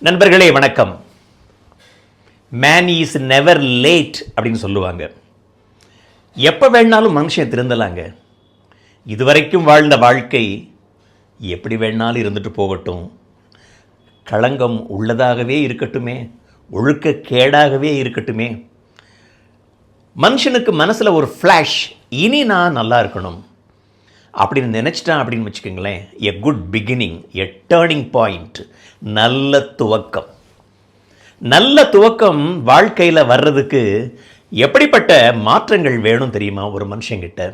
நண்பர்களே வணக்கம். Man is never late அப்படின்னு சொல்லுவாங்க. எப்போ வேணாலும் மனுஷன் திருந்தலாங்க. இதுவரைக்கும் வாழ்ந்த வாழ்க்கை எப்படி வேணாலும் இருந்துட்டு போகட்டும், களங்கம் உள்ளதாகவே இருக்கட்டுமே, ஒழுக்க கேடாகவே இருக்கட்டுமே, மனுஷனுக்கு மனசில் ஒரு ஃப்ளாஷ், இனி நான் நல்லா இருக்கணும் அப்படின்னு நினச்சிட்டான் அப்படின்னு வச்சுக்கோங்களேன். A good beginning, a turning point, நல்ல துவக்கம். நல்ல துவக்கம் வாழ்க்கையில் வர்றதுக்கு எப்படிப்பட்ட மாற்றங்கள் வேணும் தெரியுமா? ஒரு மனுஷங்கிட்ட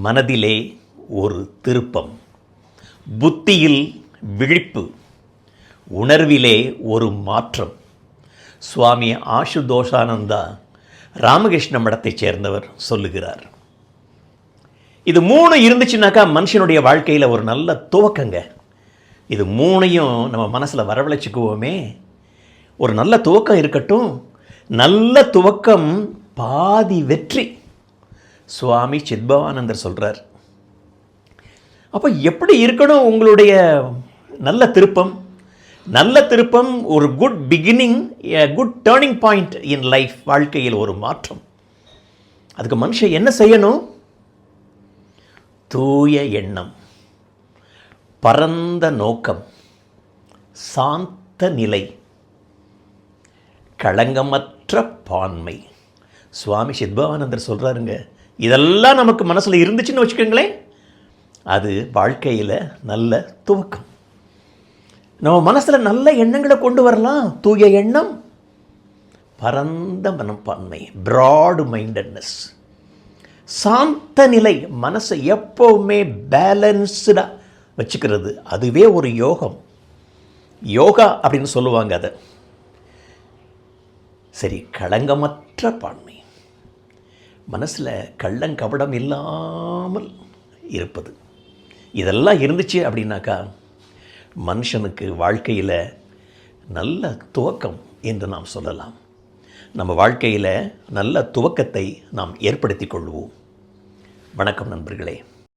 மனதிலே ஒரு திருப்பம், புத்தியில் விழிப்பு, உணர்விலே ஒரு மாற்றம். சுவாமி ஆசுதோஷானந்தா ராமகிருஷ்ண மடத்தைச் சேர்ந்தவர் சொல்லுகிறார். இது 3 இருந்துச்சுனாக்கா மனுஷனுடைய வாழ்க்கையில் ஒரு நல்ல துவக்கங்க. இது 3ஐயும் நம்ம மனசில் வரவழைச்சிக்குவோமே. ஒரு நல்ல துவக்கம் இருக்கட்டும். நல்ல துவக்கம் பாதி வெற்றி, சுவாமி சித்பவானந்தர் சொல்கிறார். அப்போ எப்படி இருக்கணும் உங்களுடைய நல்ல திருப்பம்? நல்ல திருப்பம் ஒரு good beginning, a good turning point in life. வாழ்க்கையில் ஒரு மாற்றம். அதுக்கு மனுஷன் என்ன செய்யணும்? தூய எண்ணம், பரந்த நோக்கம், சாந்த நிலை, களங்கமற்ற பான்மை. சுவாமி சித்பவானந்தர் சொல்கிறாருங்க, இதெல்லாம் நமக்கு மனசில் இருந்துச்சுன்னு வச்சுக்கோங்களேன், அது வாழ்க்கையில் நல்ல துவக்கம். நம்ம மனசில் நல்ல எண்ணங்களை கொண்டு வரலாம். தூய எண்ணம், பரந்த மனப்பான்மை, ப்ராடு மைண்டட்னஸ், சாந்த நிலை, மனசை எப்போவுமே பேலன்ஸ்டாக வச்சுக்கிறது. அதுவே ஒரு யோகம். யோகா அப்படின்னு சொல்லுவாங்க அதை. சரி, களங்கமற்ற பான்மை, மனசில் கள்ளங்கபடம் இல்லாமல் இருப்பது. இதெல்லாம் இருந்துச்சு அப்படின்னாக்கா மனுஷனுக்கு வாழ்க்கையில் நல்ல துவக்கம் என்று நாம் சொல்லலாம். நம்ம வாழ்க்கையில் நல்ல துவக்கத்தை நாம் ஏற்படுத்தி கொள்வோம். வணக்கம் நண்பர்களே.